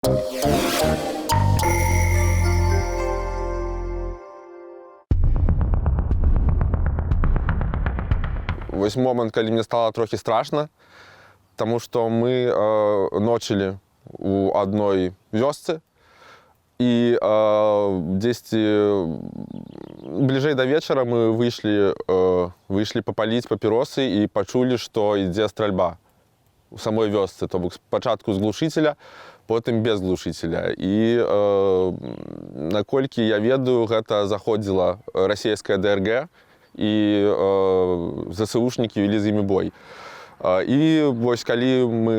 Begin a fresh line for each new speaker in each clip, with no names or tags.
Вось момент, калі мне стало трохі страшна, таму што мы ночылі у адной вёсцы і дзесьці бліжэй да вечара мы выйшлі папаліць папіросы і пачулі, што ідзе стральба у самой вёсцы, то бок спачатку з глушыцеля, потым без глушыцеля. І наколькі я ведаю, гэта заходзіла расійская ДРГ, і ЗСУшнікі вялі з імі бой. І вось калі мы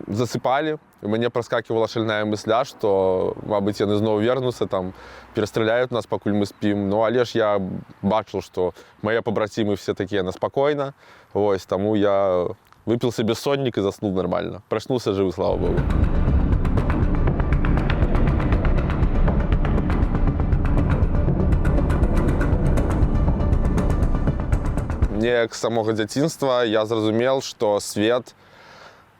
засыпалі, мяне праскакивала шальная мысля, што, мабыць, яны зноў вернуцца, там, перастраляюць нас, пакуль мы спім. Ну, але ж я бачыў, што мае пабрацімы все такія наспакойна. Вось, таму я выпіў сабе соннік і заснуў нармальна. Прачнуўся жывы, слава Богу. Неяк з самога дзяцінства я зразумеў, што свет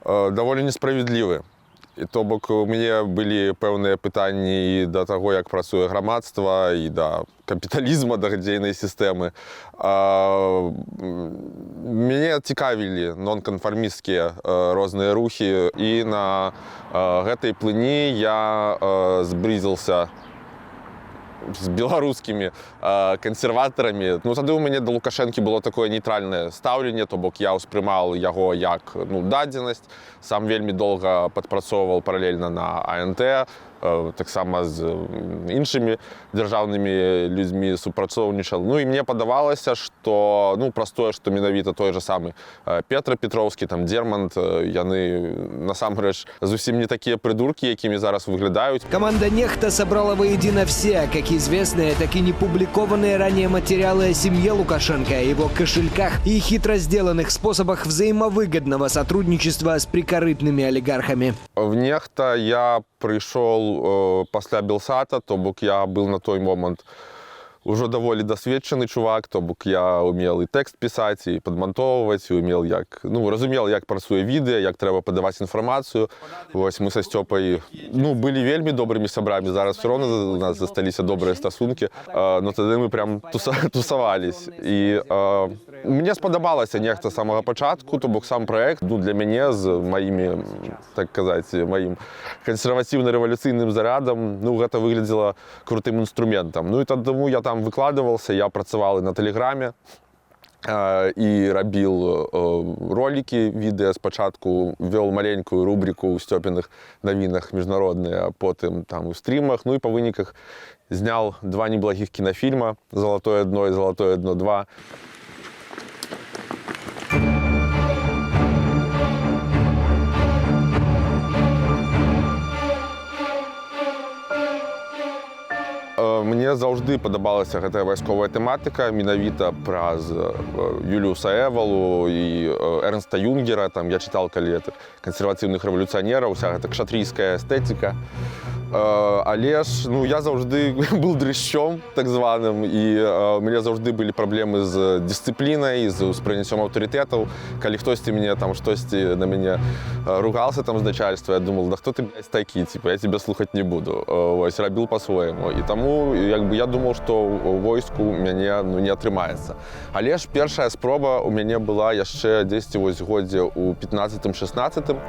даволі несправядлівы. І то бок у мяне былі пэўныя пытанні і да таго, як працуе грамадства, і да капіталізма, да дзейнай сістэмы. Мяне цікавілі нонканфармісцкія розныя рухі, і на гэтай плыні я зблізіўся з беларускімі кансерватарамі. Ну, тады ў мяне да Лукашэнкі было такое нейтральнае стаўленне, то бок я ўспрымаў яго як дадзенасць. Сам вельмі доўга падпрацоўваў паралельна на АНТ, таксама з іншымі дзяржаўнымі людзьмі супрацоўнічаў. Ну, і мне падавалася, што, ну, праз тое, што менавіта той жа самы Петра Петроўскі, там, Дермант, яны, насамрэч, зусім не такія прыдуркі, якімі зараз выглядаюць.
Команда «Нехта» собрала воедино все, как известные, так и непубликованные ранее материалы о семье Лукашенко, его кошельках и хитро сделанных способах взаимовыгодного сотрудничества с прикорытными олигархами.
В «Нехта» я прыйшоў пасля Белсата, то бок я быў на той момант ужо даволі дасведчаны чувак, то бок я умел і тэкст пісаць, і падмантоўваць, і умел як, ну, разумел, як працуе відэа, як трэба падаваць інфармацыю. Вось мы са Сцёпай, ну, былі вельмі добрымі сябрамі, зараз все роўна у нас засталіся добрыя стасункі, но тады мы прям тусавались. І мне спадабалася «Нехта» з самага пачатку, то бок сам праект, ну, для мяне з маімі, так казаць, маім кансерватыўна-рэвалюцыйным зарядам, ну, гэта выглядзела крутым інструментам. Ну, і таму я там выкладывался, я працаваў на Тэлеграме і рабіў ролікі, відэа спачатку, вёл маленькую рубрику ў Сцёпіных навінах міжнародныя, а потым там у стрімах, ну і па выніках зняў 2 неблагіх кінафільма «Золотое дно» і «Золотое дно 2». Мне заўжды падабалася гэтая вайсковая тэматыка, менавіта праз Юліуса Эвалу і Эрнста Юнгера. Там я чытал калі кансерватыўных рэвалюцыянераў, уся гэта кшатрійская эстэтыка. Але ж, ну, я заўжды быў дрышчом, так званым, і у мяне заўжды былі праблемы з дысцыплінай, з успрыняццём аўтарытэтаў. Калі хтосьці мне там штосьці на мяне ругался там з начальства, я думал, да хто ты, блядь, такі, типа, я тебе слухаць не буду. Вось, рабіў па-свойму. І таму, як бы, я думаў, што ў войску мяне, ну, не атрымаецца. Але ж першая спроба у мяне была яшчэ дзесьці вось годзе ў 15-16.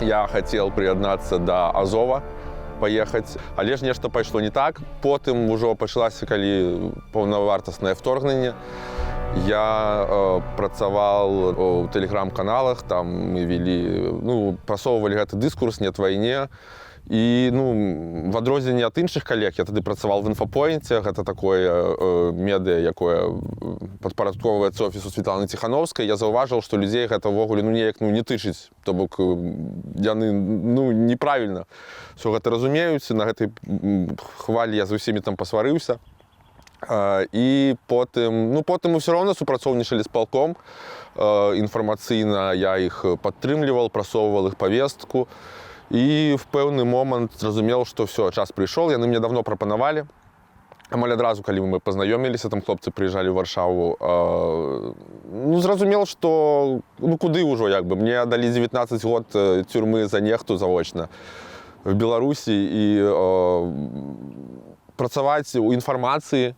Я хацеў прыяднацца да Азова, паехаць, але ж нешта пайшло не так. Потым ужо пачалася, калі паўнавартаснае вторгненне. Я працаваў у тэлеграм-каналах, там мы вялі, ну, прасоўвалі гэты дыскурс «Нет вайне». І, ну, в адрозненне ад іншых калег, я тады працаваў в «Інфапоінце», гэта такое медыа, якое падпарадкоўваецца офісу Светланы Ціхановскай. Я заўважыў, што людзей гэта ўвогуле, ну, неяк, ну, не тычыць, то бок яны, ну, неправільна ўсё гэта разумеюць. На гэтай хвалі я з усімі там пасварыўся. І потым, ну, потым мы ўсё роўна супрацоўнічалі з палком. Інфармацыйна я іх падтрымліваў, прасоўваў іх павестку. І в пэўны момант зразумеў, што ўсё, час прыйшоў, яны мне давно прапанавалі. Амаль адразу, калі мы пазнаёміліся, там хлопцы прыязджалі ў Варшаву, ну, зразумеў, што, ну, куды ўжо, як бы, мне далі 19 год тюрмы за нехту заочна. в Беларусі і працаваць у інфармацыі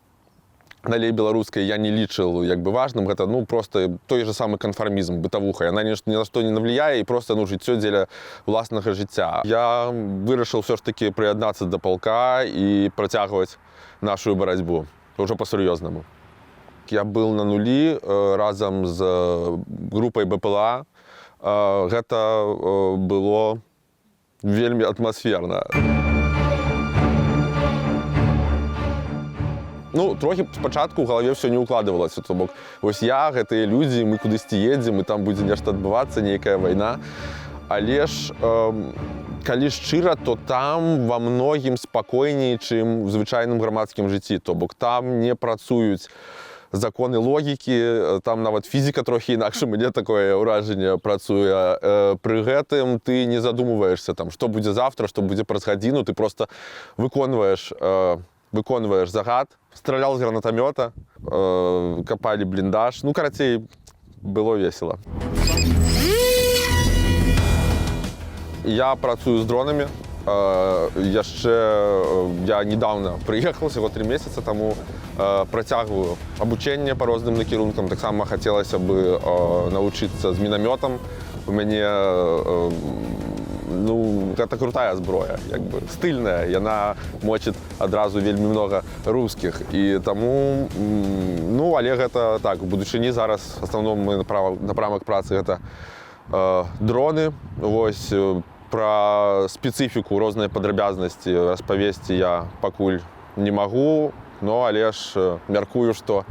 налей беларускай я не лічыў як бы важным. Гэта просто той же самы канфармізм, бытавуха. Яна ні на што не навлияе і просто жыццё дзеля ўласнага жыцця. Я вырашыў все ж таки прыяднацца да палка і працягваць нашу барацьбу ўжо па-сур'ёзнаму. Я был на нулі разам з групай БПЛА. Гэта было вельмі атмасферна. Трохі спачатку ў галаве ўсё не ўкладывалася. То бок, вось я, гэтыя людзі, мы кудысьці едзем, і там будзе нешта адбывацца, нейкая вайна. Але ж, калі шчыра, то там ва многім спакойней, чым у звычайным грамадскім жыцці. То бок, там не працуюць законы логікі, там нават фізіка трохі інакш, мне такое ўражанне працуе. Пры гэтым ты не задумваешся, што будзе завтра, што будзе праз гадзіну, ты проста выконваеш загад, стралял з гранатамёта, капалі бліндаж. Карацей, было весела. Я працую з дронамі. Я недавно прыехаў, всего 3 месяца, таму працягваю абучэнне па розным накірункам. Таксама хацелася бы навучыцца з мінамётам. У мяне гэта крутая зброя, стыльная, яна мочыць адразу вельмі много рускіх. І таму, але гэта так, у будучыні зараз асноўны напрамак працы гэта дроны. Вось, пра спецыфіку, розныя падрабязнасці распавесці я пакуль не магу, але ж мяркую, што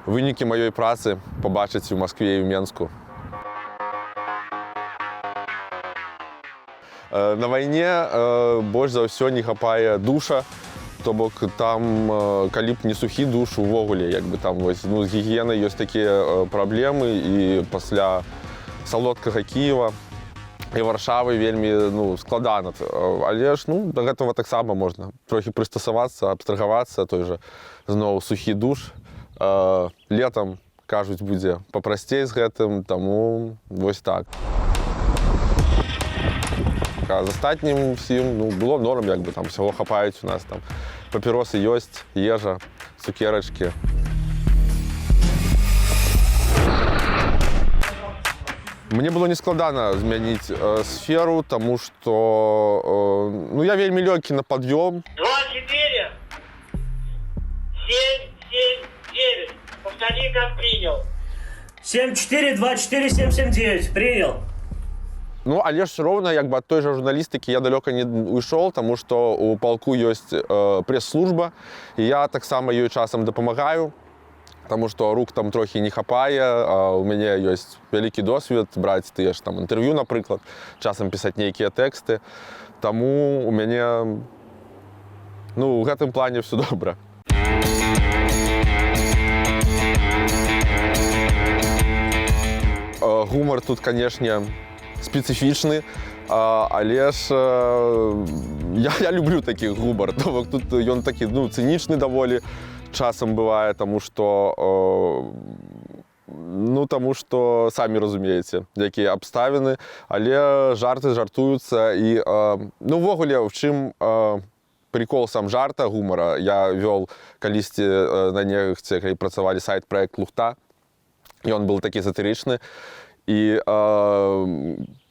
вынікі маёй працы пабачаць у Маскве і ў Менску. На вайне больш за ўсё не хапае душа, то бок там, калі б не сухі душ, увогуле, там з гігіенай ёсць такія праблемы, і пасля салодкага Кіева і Варшавы вельмі складана. Але ж да гэтага таксама можна трохі прыстасавацца, абстрагавацца, той жа зноў сухі душ. Летам, кажуць, будзе папрасцей з гэтым, таму вось так. А з астатнім всім было норм, там всього хапаюць у нас. Там папіросы ёсць, ежа, цукерачкі. Мне было нескладана змяніць сферу, таму што я вельмі лёгкі на пад'ём.
2-4, 7-7-9. Повтори, как принял.
7-4, 2-4, 7-7-9. Принял.
Але ж роўна ад той жа журналістыкі я далёка не уйшоў, таму што у палку ёсць прэс-служба, і я таксама ёй часам дапамагаю, таму што рук там трохі не хапае, а у мяне ёсць вялікі досвед браць тыя ж там інтэрв'ю, напрыклад, часам пісаць нейкія тэксты, таму у мяне у гэтым плане ўсё добра. Гумар тут, канешне, спецыфічны, але ж я люблю такі гумар. Тут ён такі цынічны даволі часам бывае, таму што самі разумееце, якія абставіны, але жарты жартуюцца. І увогуле, в чым прикол сам жарта, гумара. Я вёл калісьці на нехце, калі працавалі сайт-праект «Лухта», ён был такі сатырычны. І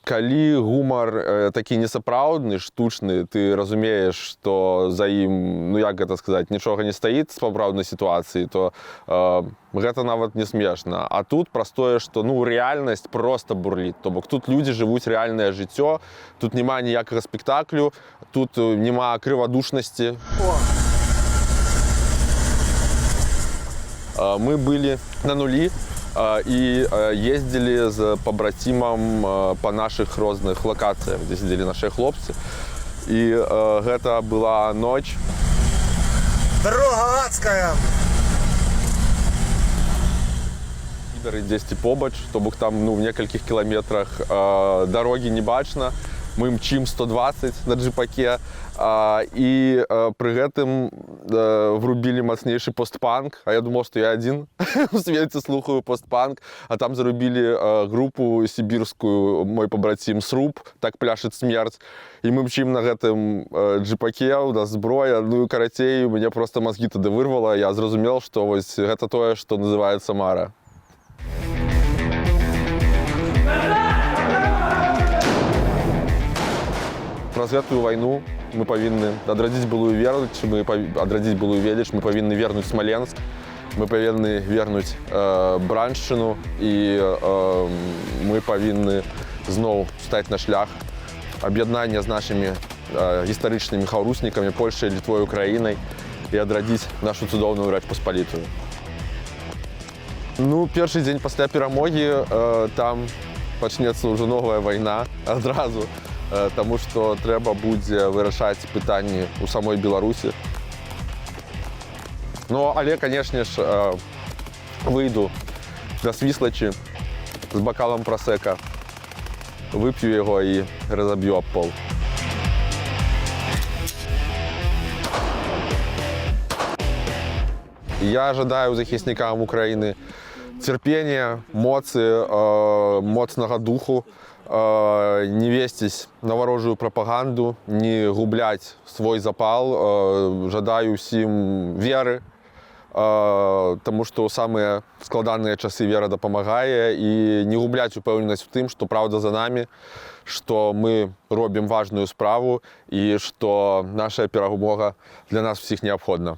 калі гумар такі несапраўдны, штучны, ты разумееш, што за ім, як гэта сказаць, нічога не стаіць з папраўднай сітуацыі, то гэта нават не смешна. А тут праз тое, што рэальнасць проста бурліць. То бок тут людзі жывуць рэальнае жыццё, тут няма ніякага спектаклю, тут няма крывадушнасці. Мы былі на нулі і ездзілі з пабрацімам па нашых розных лакацыях, дзе сидзелі нашыя хлопцы. І гэта была ноч.
Дорога адская!
Дзесьці побач, то бок там в некалькіх кіламетрах дарогі не бачна. мы мчим 120 на джипаке, і пры гэтым врубілі мацнейшы постпанк, а я думал, што я адзін у свеце слухаю постпанк, а там зарубілі групу сібірскую, мой пабрацім Сруб, так пляшет смерць, і мы мчим на гэтым джипаке, у нас зброя, ну і карацей, мяне просто мазгі тады вырвала, я зразумел, што вось гэта тое, што называецца мара. Праз гэтую вайну мы павінны адрадзіць былую веліч, мы павінны вернуць Смаленск, мы павінны вернуць Браншчыну і мы павінны зноў стаць на шлях аб'яднання з нашымі гістарычнымі хаўруснікамі, Польшай, Літвой, Украінай і адрадзіць нашу цудоўную Рэч Паспалітую. Ну, першы дзень пасля перамогі там пачнецца ўжо новая вайна адразу. Таму што трэба будзе вырашаць пытанні ў самой Беларусі. Ну, але, канешне ж, выйду да Свіслачы з бакалам прасека, вып'ю яго і разаб'ю аб пол. Я жадаю захіснікам Украіны цярпення, моцы, моцнага духу, не весціць на варожую прапаганду, не губляць свой запал. Жадаю ўсім веры, таму што ў самыя складаныя часы вера дапамагае, і не губляць упэўненасць у тым, што праўда за намі, што мы робім важную справу і што наша перамога для нас усіх неабходна.